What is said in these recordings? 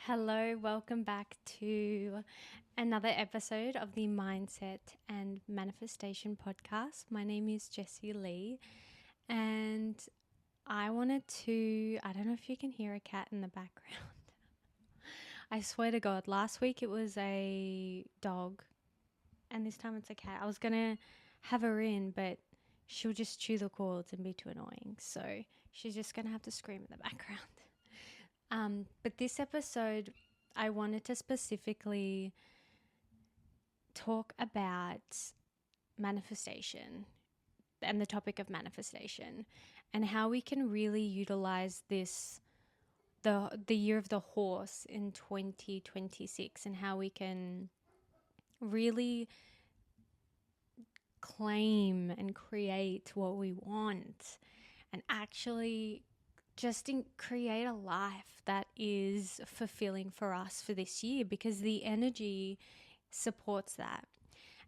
Hello, welcome back to another episode of the Mindset and Manifestation podcast. My name is Jessie and I don't know if you can hear a cat in the background. I swear to God, last week it was a dog and this time it's a cat. I was going to have her in, but she'll just chew the cords and be too annoying. So she's just going to have to scream in the background. But this episode, I wanted to specifically talk about manifestation and the topic of manifestation and how we can really utilize the year of the horse in 2026, and how we can really claim and create what we want and actually create a life that is fulfilling for us for this year, because the energy supports that.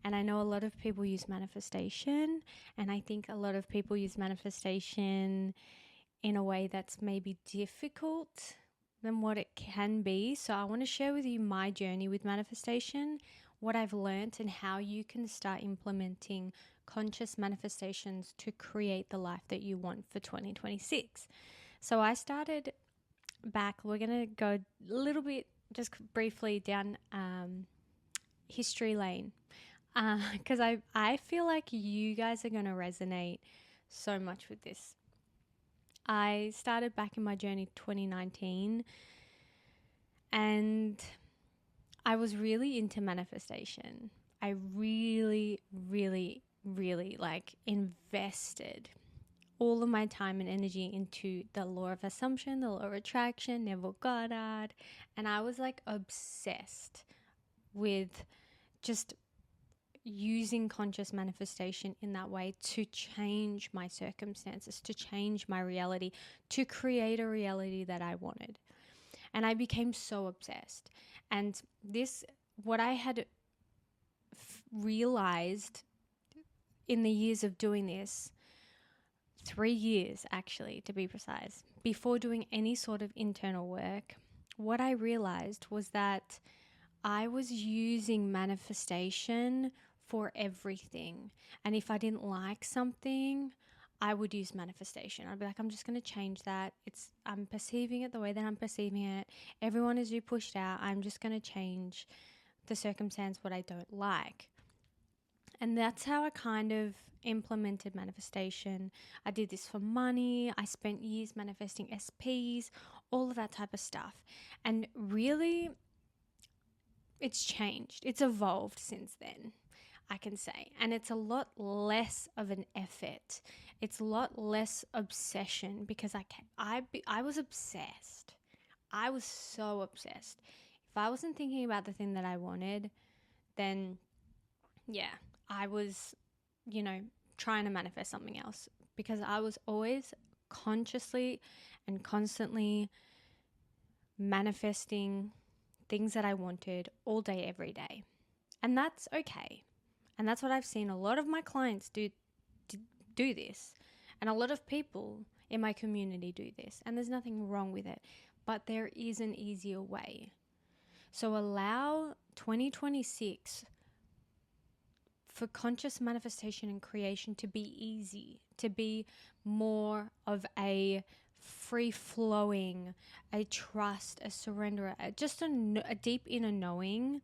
And I know a lot of people use manifestation, and I think a lot of people use manifestation in a way that's maybe difficult than what it can be. So I want to share with you my journey with manifestation, what I've learned, and how you can start implementing conscious manifestations to create the life that you want for 2026. So I started back, we're going to go a little bit, just briefly down history lane, because I feel like you guys are going to resonate so much with this. I started back in my journey 2019, and I was really into manifestation. I really, really, really invested all of my time and energy into the law of assumption, the law of attraction, Neville Goddard, and I was obsessed with just using conscious manifestation in that way to change my circumstances, to change my reality, to create a reality that I wanted. And I became so obsessed. And what I had realized in the years of doing this, 3 years actually, to be precise, before doing any sort of internal work, what I realized was that I was using manifestation for everything. And if I didn't like something, I would use manifestation. I'd be like, I'm just going to change that. I'm perceiving it the way that I'm perceiving it. Everyone is pushed out. I'm just going to change the circumstance, what I don't like. And that's how I kind of implemented manifestation. I did this for money. I spent years manifesting SPs, all of that type of stuff. And really, it's changed. It's evolved since then, I can say. And it's a lot less of an effort. It's a lot less obsession, because I was obsessed. I was so obsessed. If I wasn't thinking about the thing that I wanted, then yeah, I was, trying to manifest something else, because I was always consciously and constantly manifesting things that I wanted all day, every day. And that's okay. And that's what I've seen a lot of my clients do this. And a lot of people in my community do this. And there's nothing wrong with it. But there is an easier way. So allow 2026 for conscious manifestation and creation to be easy, to be more of a free-flowing, a trust, a surrender, just a deep inner knowing,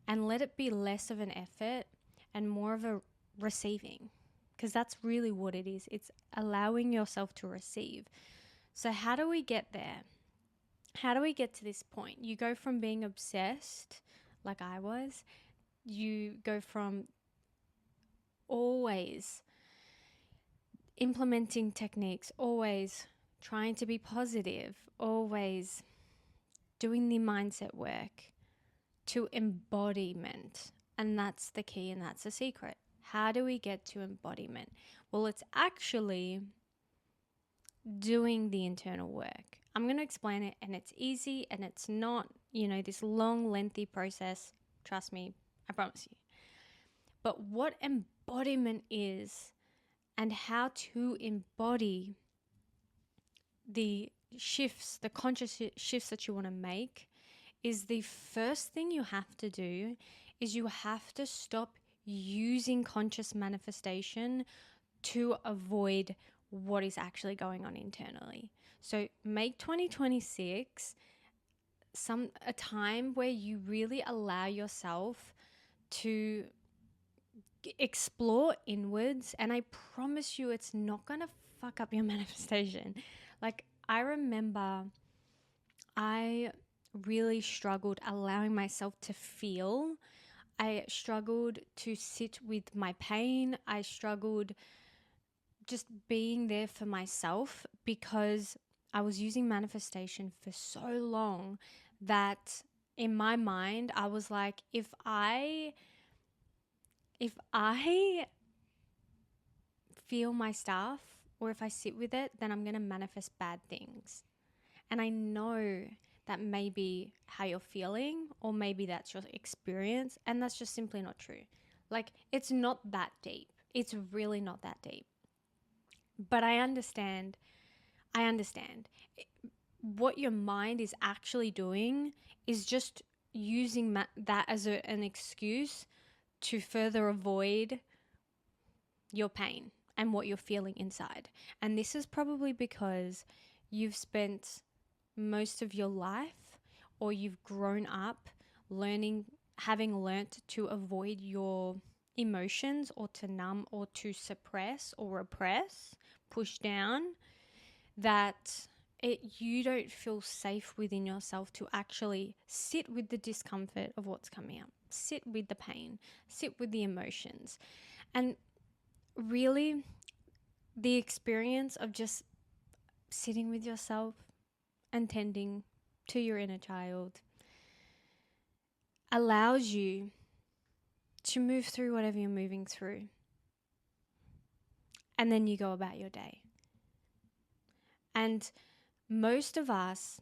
and let it be less of an effort and more of a receiving, because that's really what it is. It's allowing yourself to receive. So how do we get there? How do we get to this point? You go from being obsessed, like I was, you go from always implementing techniques, always trying to be positive, always doing the mindset work, to embodiment. And that's the key, and that's the secret. How do we get to embodiment? Well, it's actually doing the internal work. I'm going to explain it, and it's easy, and it's not, this long, lengthy process. Trust me, I promise you. But what embodiment is, and how to embody the shifts, the conscious shifts that you want to make, is the first thing you have to do is you have to stop using conscious manifestation to avoid what is actually going on internally. So make 2026 a time where you really allow yourself to explore inwards, and I promise you it's not going to fuck up your manifestation. Like, I remember I really struggled allowing myself to feel. I struggled to sit with my pain. I struggled just being there for myself because I was using manifestation for so long that in my mind I was like, if I feel my stuff or if I sit with it, then I'm going to manifest bad things. And I know that may be how you're feeling, or maybe that's your experience, and that's just simply not true. Like, it's not that deep. It's really not that deep. But I understand. What your mind is actually doing is just using that as an excuse to further avoid your pain and what you're feeling inside. And this is probably because you've spent most of your life, or you've grown up having learnt to avoid your emotions, or to numb, or to suppress or repress, push down, that you don't feel safe within yourself to actually sit with the discomfort of what's coming up, sit with the pain, sit with the emotions. And really, the experience of just sitting with yourself and tending to your inner child allows you to move through whatever you're moving through. And then you go about your day. And most of us,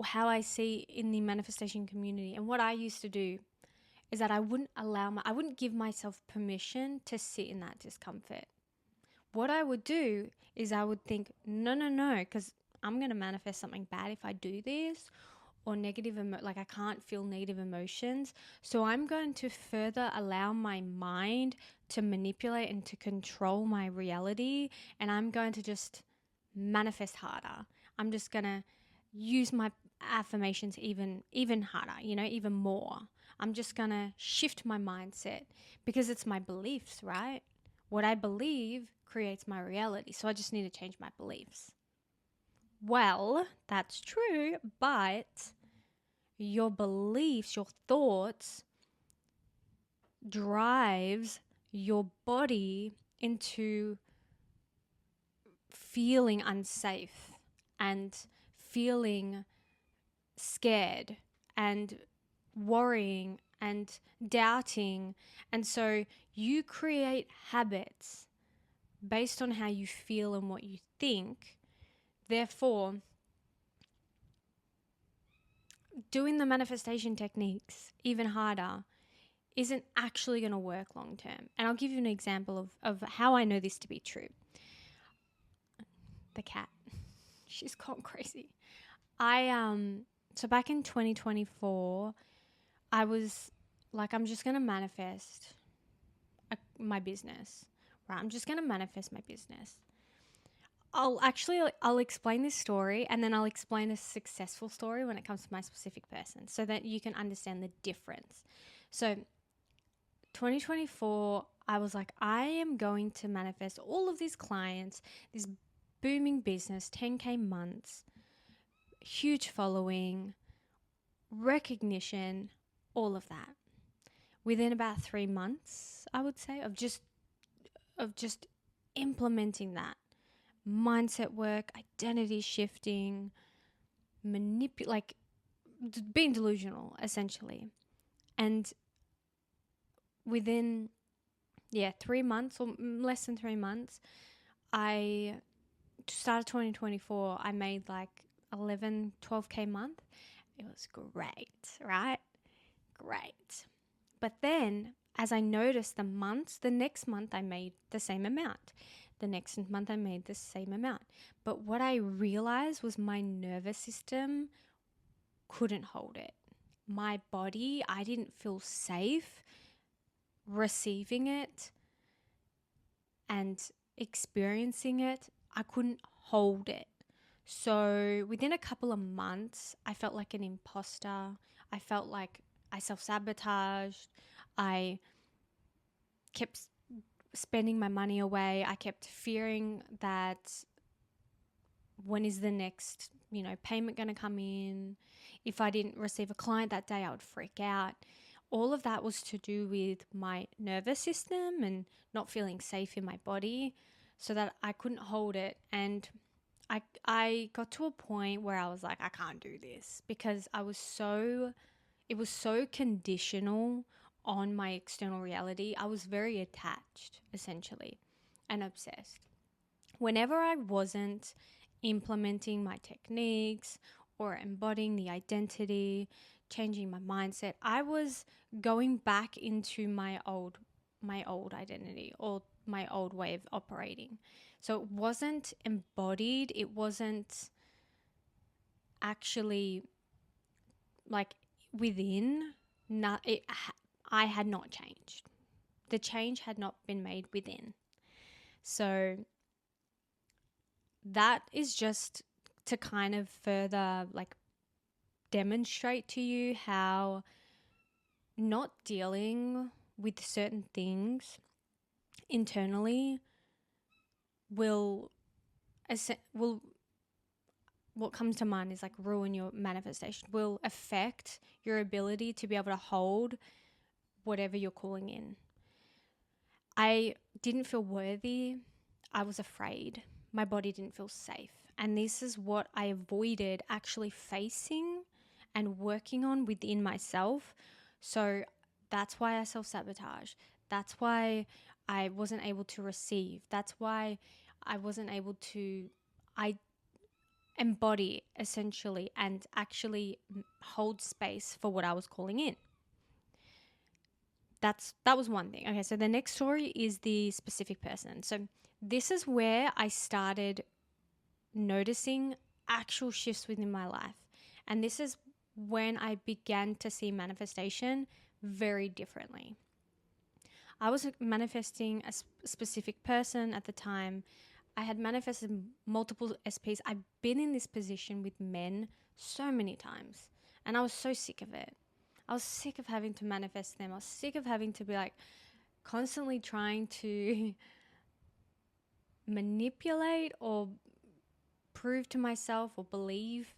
how I see in the manifestation community, and what I used to do, is that I wouldn't give myself permission to sit in that discomfort. What I would do is I would think, no, because I'm going to manifest something bad if I do this, or like I can't feel negative emotions. So I'm going to further allow my mind to manipulate and to control my reality, and I'm going to just manifest harder. I'm just going to use my affirmations even harder, even more. I'm just going to shift my mindset because it's my beliefs, right? What I believe creates my reality. So I just need to change my beliefs. Well, that's true, but your beliefs, your thoughts drives your body into feeling unsafe and feeling scared and worrying and doubting. And so you create habits based on how you feel and what you think. Therefore, doing the manifestation techniques even harder isn't actually going to work long term. And I'll give you an example of how I know this to be true. The cat, she's gone crazy. So back in 2024, I was like, I'm just going to manifest my business, right? I'm just going to manifest my business. I'll explain this story, and then I'll explain a successful story when it comes to my specific person, so that you can understand the difference. So 2024, I was like, I am going to manifest all of these clients, this booming business, 10K months, huge following, recognition, all of that. Within about 3 months, I would say, of just implementing that mindset work, identity shifting, being delusional, essentially. And within 3 months, or less than 3 months, I started 2024, I made like 12K a month. It was great, right? Great. But then as I noticed the next month I made the same amount. The next month I made the same amount. But what I realized was my nervous system couldn't hold it. My body, I didn't feel safe receiving it and experiencing it. I couldn't hold it. So within a couple of months, I felt like an imposter. I felt like I self-sabotaged. I kept spending my money away. I kept fearing that when is the next, payment going to come in? If I didn't receive a client that day, I would freak out. All of that was to do with my nervous system and not feeling safe in my body, so that I couldn't hold it. And I got to a point where I was like, I can't do this, because it was so conditional on my external reality. I was very attached, essentially, and obsessed. Whenever I wasn't implementing my techniques or embodying the identity, changing my mindset, I was going back into my old identity or my old way of operating. So it wasn't embodied. It wasn't actually like within. I had not changed. The change had not been made within. So that is just to kind of further demonstrate to you how not dealing with certain things internally will what comes to mind is ruin your manifestation, will affect your ability to be able to hold whatever you're calling in. I didn't feel worthy. I was afraid. My body didn't feel safe. And this is what I avoided actually facing and working on within myself. So that's why I self-sabotage. That's why I wasn't able to receive. That's why I wasn't able to embody, essentially, and actually hold space for what I was calling in. That was one thing. Okay, so the next story is the specific person. So this is where I started noticing actual shifts within my life. And this is when I began to see manifestation very differently. I was manifesting a specific person at the time. I had manifested multiple SPs. I've been in this position with men so many times, and I was so sick of it. I was sick of having to manifest them. I was sick of having to be constantly trying to manipulate or prove to myself or believe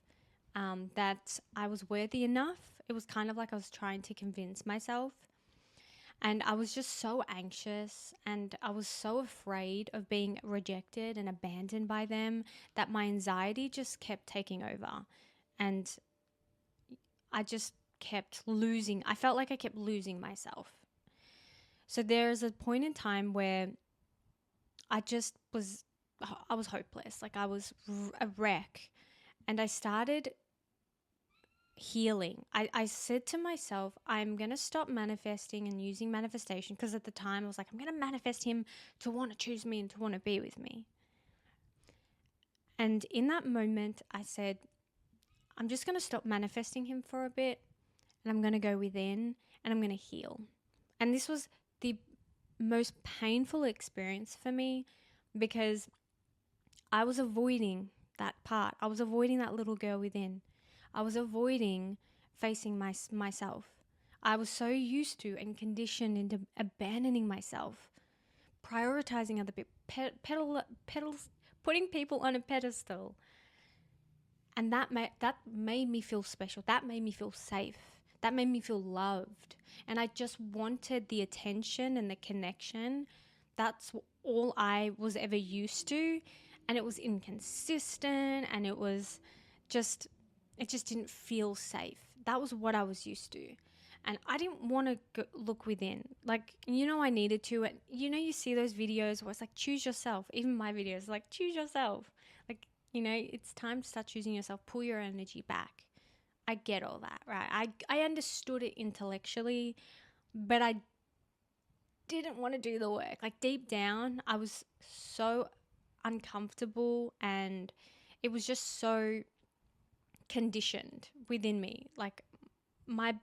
that I was worthy enough. It was kind of like I was trying to convince myself. And I was just so anxious, and I was so afraid of being rejected and abandoned by them that my anxiety just kept taking over. And I just kept losing. I felt like I kept losing myself. So there's a point in time where I was hopeless. I was a wreck. And I started healing. I said to myself, I'm going to stop manifesting and using manifestation, because at the time I was like, I'm going to manifest him to want to choose me and to want to be with me. And in that moment, I said, I'm just going to stop manifesting him for a bit, and I'm going to go within and I'm going to heal. And this was the most painful experience for me, because I was avoiding that part. I was avoiding that little girl within. I was avoiding facing myself. I was so used to and conditioned into abandoning myself, prioritizing other people, putting people on a pedestal. And that made me feel special. That made me feel safe. That made me feel loved. And I just wanted the attention and the connection. That's all I was ever used to. And it was inconsistent, and it just didn't feel safe. That was what I was used to. And I didn't want to look within. I needed to. And, you see those videos where it's choose yourself. Even my videos, choose yourself. It's time to start choosing yourself. Pull your energy back. I get all that, right? I understood it intellectually, but I didn't want to do the work. Deep down, I was so uncomfortable, and it was just so conditioned within me. Like my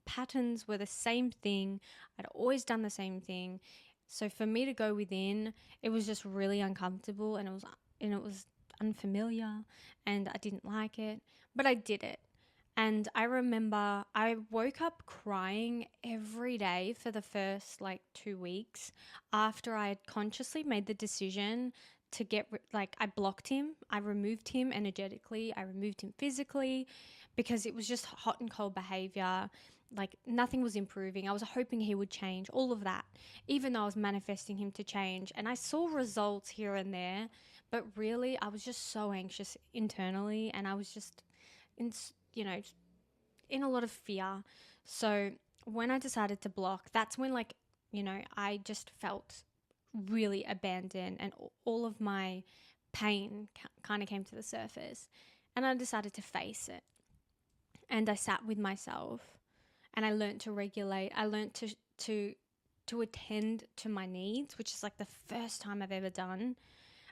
patterns were the same thing. I'd always done the same thing. So for me to go within, it was just really uncomfortable, and it was unfamiliar, and I didn't like it, but I did it. And I remember I woke up crying every day for the first like 2 weeks after I had consciously made the decision to I blocked him, I removed him energetically, I removed him physically, because it was just hot and cold behavior. Like nothing was improving. I was hoping he would change, all of that, even though I was manifesting him to change. And I saw results here and there, but really I was just so anxious internally, and I was just in, in a lot of fear. So when I decided to block, that's when I just felt really abandoned, and all of my pain kind of came to the surface, and I decided to face it. And I sat with myself, and I learned to regulate. I learned to attend to my needs, which is like the first time I've ever done,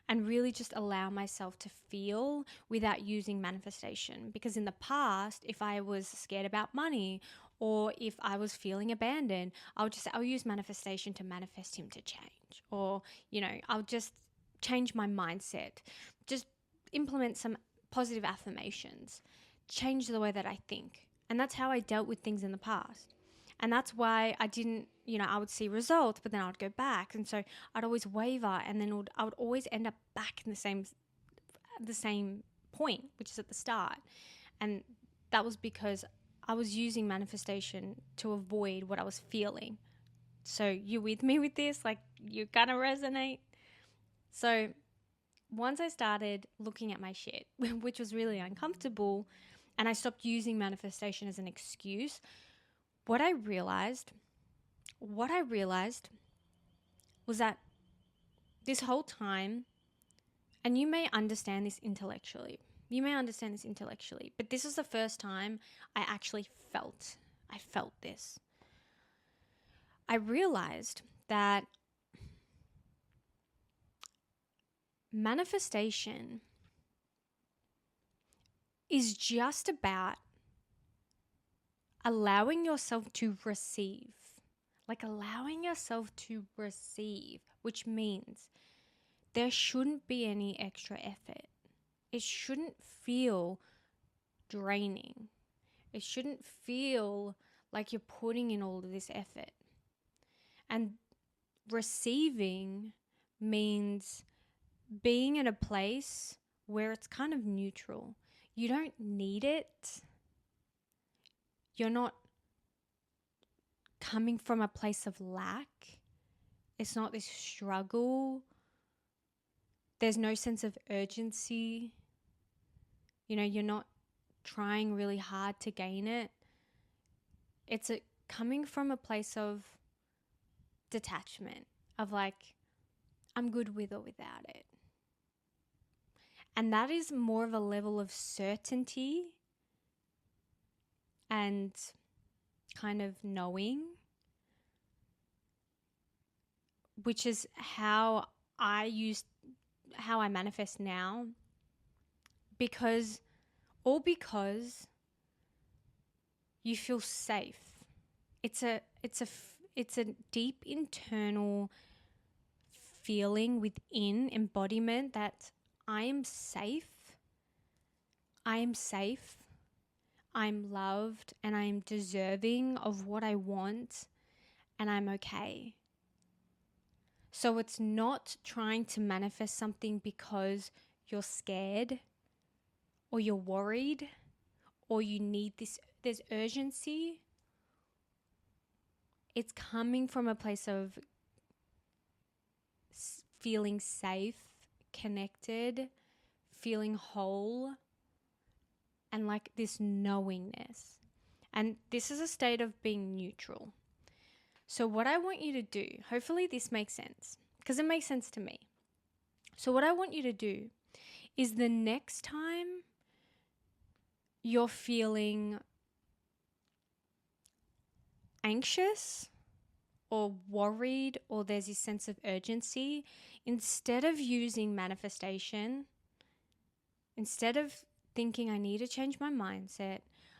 and really just allow myself to feel without using manifestation. Because in the past, if I was scared about money or if I was feeling abandoned, I'll use manifestation to manifest him to change. Or, I'll just change my mindset, just implement some positive affirmations, change the way that I think. And that's how I dealt with things in the past. And that's why I didn't, I would see results, but then I would go back. And so I'd always waver, and then I would always end up back in the same point, which is at the start. And that was because I was using manifestation to avoid what I was feeling. So you with me with this? Like, you're going to resonate? So once I started looking at my shit, which was really uncomfortable, and I stopped using manifestation as an excuse, what I realized was that this whole time, and you may understand this intellectually, but this is the first time I actually felt this. I realized that manifestation is just about allowing yourself to receive. Which means there shouldn't be any extra effort. It shouldn't feel draining. It shouldn't feel like you're putting in all of this effort. And receiving means being in a place where it's kind of neutral. You don't need it. You're not coming from a place of lack. It's not this struggle. There's no sense of urgency. You're not trying really hard to gain it. It's coming from a place of detachment, of like, I'm good with or without it. And that is more of a level of certainty and kind of knowing, which is how I manifest now, because you feel safe. It's a deep internal feeling within embodiment that I am safe, I'm loved, and I'm deserving of what I want, and I'm okay. So it's not trying to manifest something because you're scared or you're worried or you need there's urgency. It's coming from a place of feeling safe, connected, feeling whole, and like this knowingness. And this is a state of being neutral. So what I want you to do, hopefully this makes sense, because it makes sense to me. So what I want you to do is the next time you're feeling anxious or worried, or there's this sense of urgency, instead of using manifestation, instead of thinking, I need to change my mindset.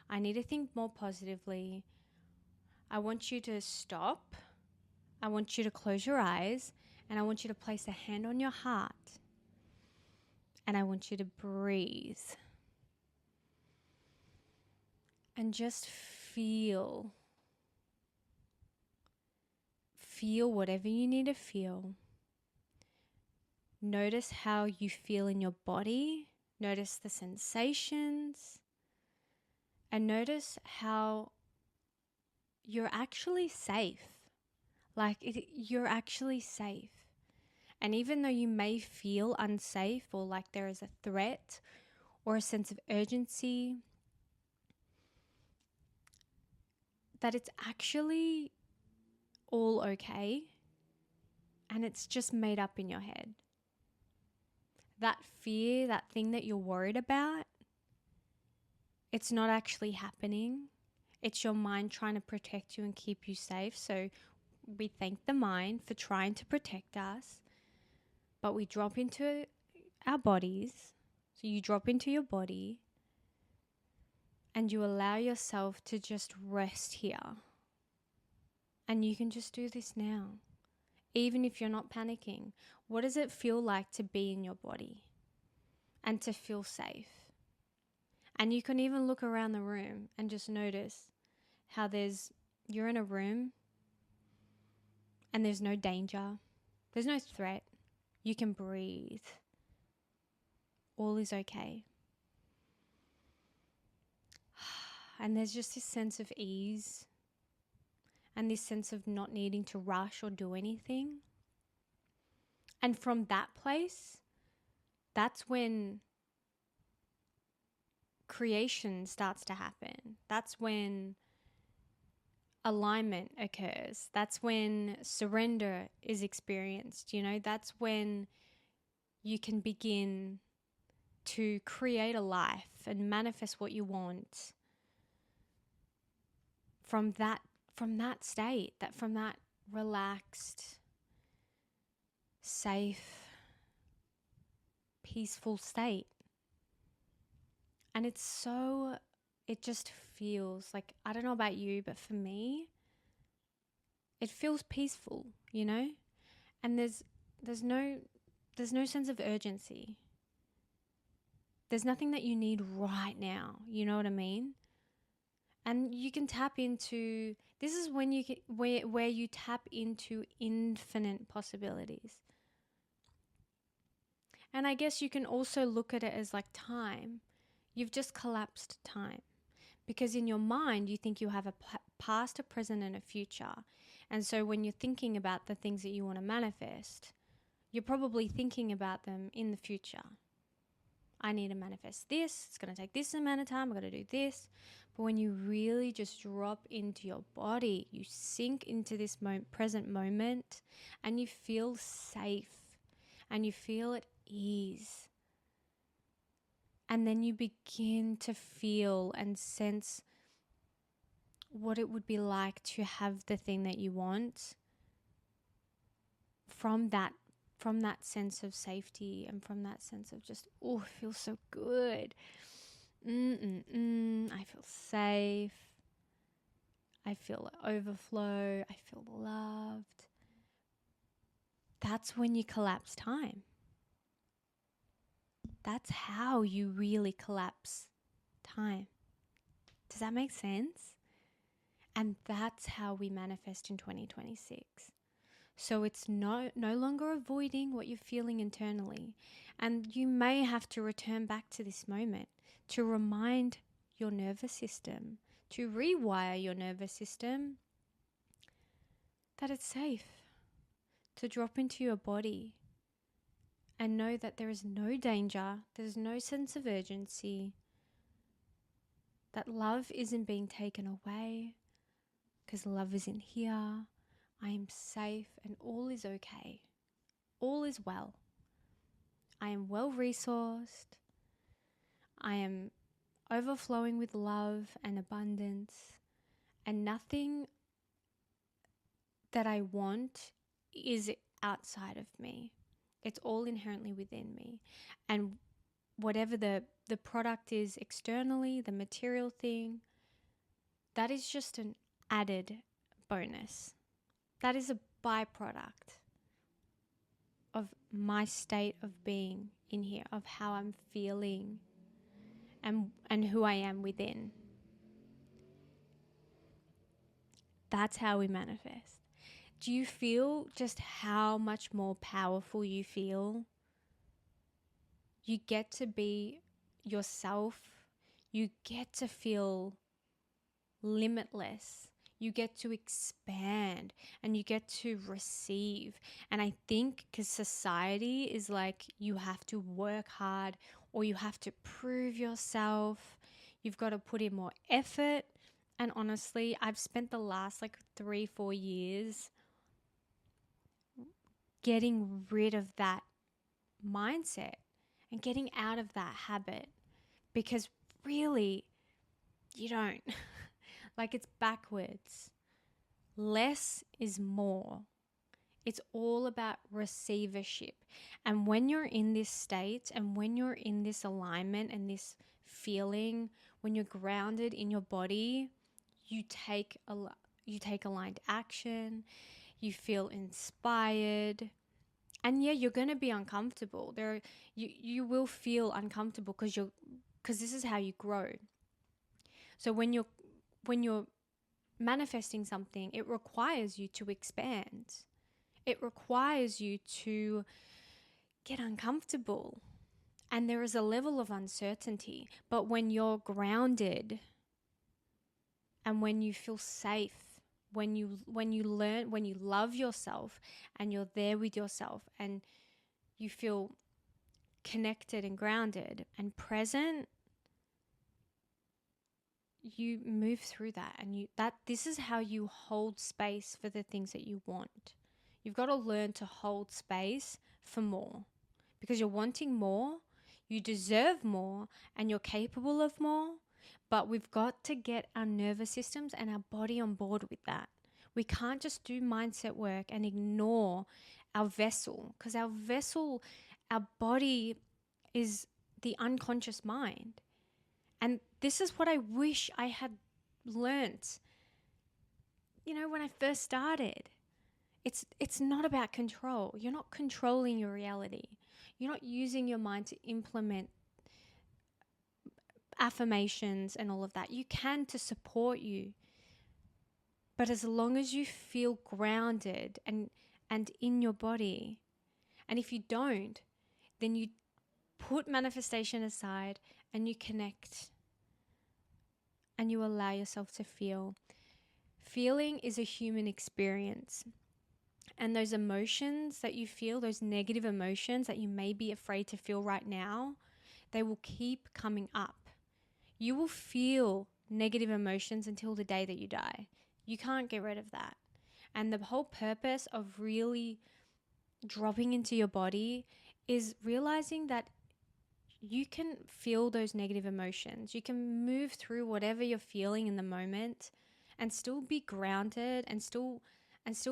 I need to think more positively. I want you to stop. I want you to close your eyes, and I want you to place a hand on your heart. And I want you to breathe. And just feel. Feel whatever you need to feel. Notice how you feel in your body. Notice the sensations. And notice how you're actually safe. You're actually safe. And even though you may feel unsafe or like there is a threat or a sense of urgency, that it's actually all okay, and it's just made up in your head. That fear, that thing that you're worried about, it's not actually happening. It's your mind trying to protect you and keep you safe. So we thank the mind for trying to protect us, but we drop into our bodies. So you drop into your body and you allow yourself to just rest here. And you can just do this now. Even if you're not panicking, what does it feel like to be in your body and to feel safe? And you can even look around the room and just notice how you're in a room and there's no danger, there's no threat. You can breathe. All is okay. And there's just this sense of ease and this sense of not needing to rush or do anything. And from that place, that's when creation starts to happen. That's when alignment occurs. That's when surrender is experienced. That's when you can begin to create a life and manifest what you want from that state, from that relaxed, safe, peaceful state. And it just feels like, I don't know about you, but for me, it feels peaceful, And there's no sense of urgency. There's nothing that you need right now, you know what I mean? And you can tap into, this is when where you tap into infinite possibilities. And I guess you can also look at it as like time. You've just collapsed time. Because in your mind, you think you have a past, a present, and a future. And so when you're thinking about the things that you want to manifest, you're probably thinking about them in the future. I need to manifest this. It's going to take this amount of time. I've got to do this. But when you really just drop into your body, you sink into this present moment, and you feel safe and you feel at ease. And then you begin to feel and sense what it would be like to have the thing that you want from that sense of safety and from that sense of just, it feels so good. I feel safe. I feel overflow. I feel loved. That's when you collapse time. That's how you really collapse time. Does that make sense? And that's how we manifest in 2026. So it's no longer avoiding what you're feeling internally. And you may have to return back to this moment to remind your nervous system, to rewire your nervous system that it's safe to drop into your body and know that there is no danger, there's no sense of urgency, that love isn't being taken away because love is in here. I am safe and all is okay. All is well. I am well resourced. I am overflowing with love and abundance, and nothing that I want is outside of me. It's all inherently within me. And whatever the product is externally, the material thing, that is just an added bonus. That is a byproduct of my state of being in here, of how I'm feeling and who I am within. That's how we manifest. Do you feel just how much more powerful you feel? You get to be yourself. You get to feel limitless. You get to expand and you get to receive. And I think because society is like, you have to work hard or you have to prove yourself. You've got to put in more effort. And honestly, I've spent the last 3-4 years getting rid of that mindset and getting out of that habit, because really you don't. It's backwards. Less is more. It's all about receivership. And when you're in this state and when you're in this alignment and this feeling, when you're grounded in your body, you take aligned action, you feel inspired. And yeah, you're going to be uncomfortable. You will feel uncomfortable because this is how you grow. So when you're manifesting something, it requires you to expand. It requires you to get uncomfortable. And there is a level of uncertainty. But when you're grounded and when you feel safe, when you learn, when you love yourself and you're there with yourself and you feel connected and grounded and present, you move through that, and this is how you hold space for the things that you want. You've got to learn to hold space for more, because you're wanting more, you deserve more, and you're capable of more. But we've got to get our nervous systems and our body on board with that. We can't just do mindset work and ignore our vessel, because our body is the unconscious mind. And this is what I wish I had learnt, when I first started. It's not about control. You're not controlling your reality. You're not using your mind to implement affirmations and all of that. You can to support you. But as long as you feel grounded and in your body, and if you don't, then you put manifestation aside and you connect and you allow yourself to feel. Feeling is a human experience. And those emotions that you feel, those negative emotions that you may be afraid to feel right now, they will keep coming up. You will feel negative emotions until the day that you die. You can't get rid of that. And the whole purpose of really dropping into your body is realizing that you can feel those negative emotions. You can move through whatever you're feeling in the moment and still be grounded and still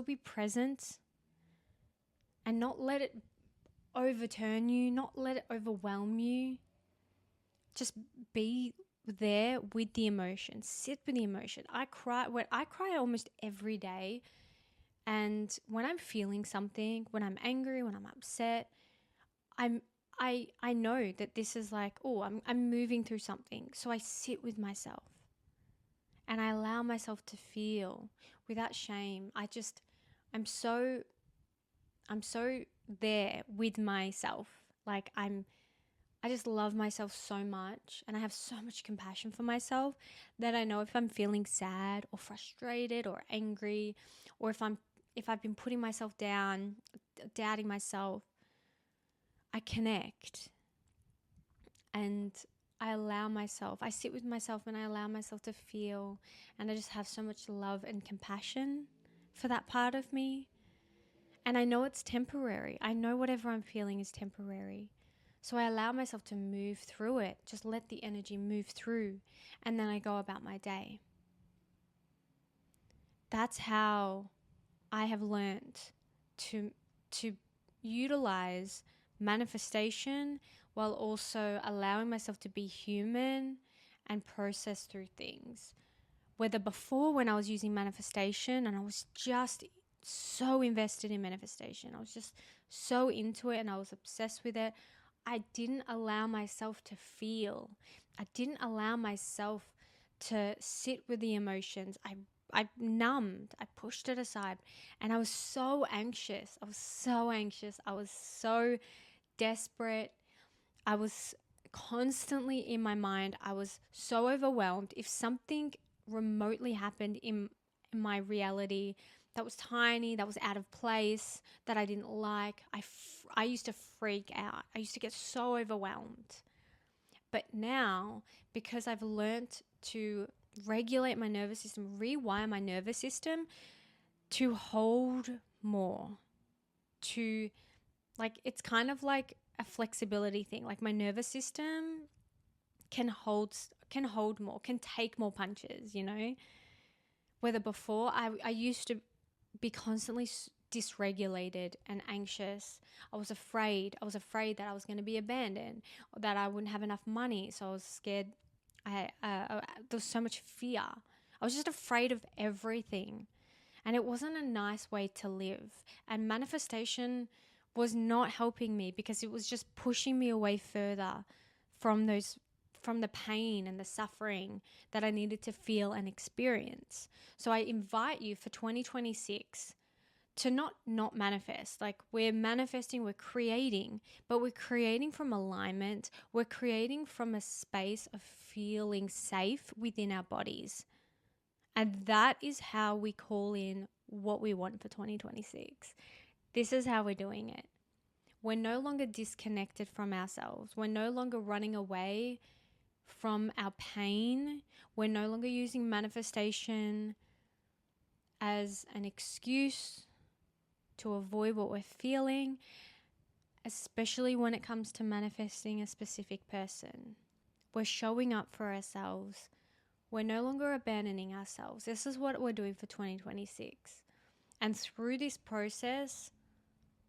be present, and not let it overturn you, not let it overwhelm you. Just be there with the emotion. Sit with the emotion. I cry almost every day. And when I'm feeling something, when I'm angry, when I'm upset, I know that this is I'm moving through something. So I sit with myself and I allow myself to feel without shame. I'm so there with myself. I just love myself so much, and I have so much compassion for myself that I know if I'm feeling sad or frustrated or angry, or if I've been putting myself down, doubting myself, I connect and I sit with myself and I allow myself to feel, and I just have so much love and compassion for that part of me. And I know it's temporary. I know whatever I'm feeling is temporary. So I allow myself to move through it. Just let the energy move through, and then I go about my day. That's how I have learned to utilize manifestation while also allowing myself to be human and process through things. Whether before, when I was using manifestation and I was just so invested in manifestation, I was just so into it and I was obsessed with it, I didn't allow myself to feel. I didn't allow myself to sit with the emotions. I numbed, I pushed it aside, and I was so anxious. I was so anxious. I was so desperate. I was constantly in my mind. I was so overwhelmed. If something remotely happened in my reality that was tiny, that was out of place, that I didn't like, I used to freak out. I used to get so overwhelmed. But now, because I've learnt to regulate my nervous system, rewire my nervous system to hold more, to like, it's kind of like a flexibility thing. Like my nervous system can hold more, can take more punches, you know? Whether before I used to be constantly dysregulated and anxious. I was afraid that I was going to be abandoned, or that I wouldn't have enough money. So I was scared. There was so much fear. I was just afraid of everything. And it wasn't a nice way to live. And manifestation was not helping me, because it was just pushing me away further from the pain and the suffering that I needed to feel and experience. So I invite you for 2026 to not manifest. Like, we're manifesting, we're creating, but we're creating from alignment. We're creating from a space of feeling safe within our bodies. And that is how we call in what we want for 2026. This is how we're doing it. We're no longer disconnected from ourselves. We're no longer running away from our pain. We're no longer using manifestation as an excuse to avoid what we're feeling, especially when it comes to manifesting a specific person. We're showing up for ourselves. We're no longer abandoning ourselves. This is what we're doing for 2026. And through this process,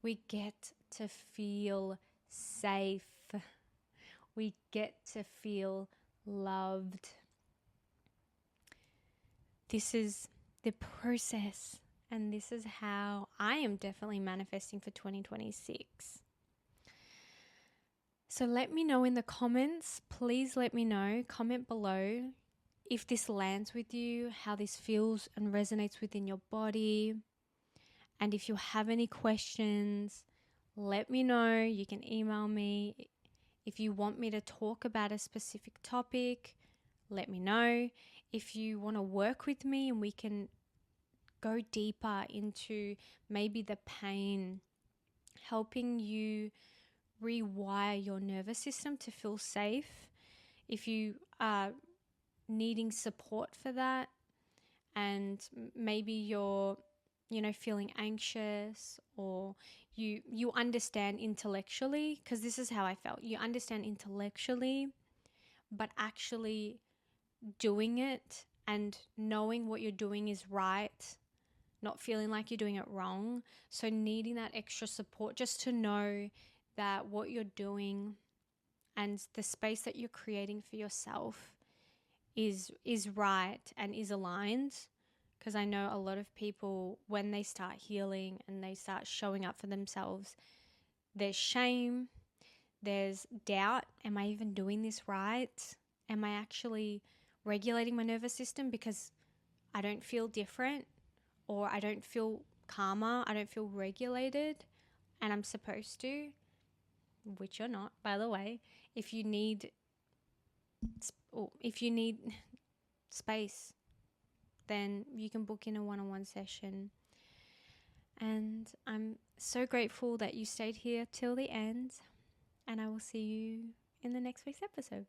we get to feel safe. We get to feel loved. This is the process, and this is how I am definitely manifesting for 2026. So let me know in the comments. Please let me know. Comment below if this lands with you, how this feels and resonates within your body. And if you have any questions, let me know. You can email me. If you want me to talk about a specific topic, let me know. If you want to work with me and we can go deeper into maybe the pain, helping you rewire your nervous system to feel safe. If you are needing support for that, and maybe you're feeling anxious, or you understand intellectually, because this is how I felt. You understand intellectually, but actually doing it and knowing what you're doing is right, not feeling like you're doing it wrong. So needing that extra support just to know that what you're doing and the space that you're creating for yourself is right and is aligned. Because I know a lot of people, when they start healing and they start showing up for themselves, there's shame, there's doubt. Am I even doing this right? Am I actually regulating my nervous system because I don't feel different, or I don't feel calmer, I don't feel regulated, and I'm supposed to, which you're not, by the way. If you need space, then you can book in a one-on-one session. And I'm so grateful that you stayed here till the end, and I will see you in the next week's episode.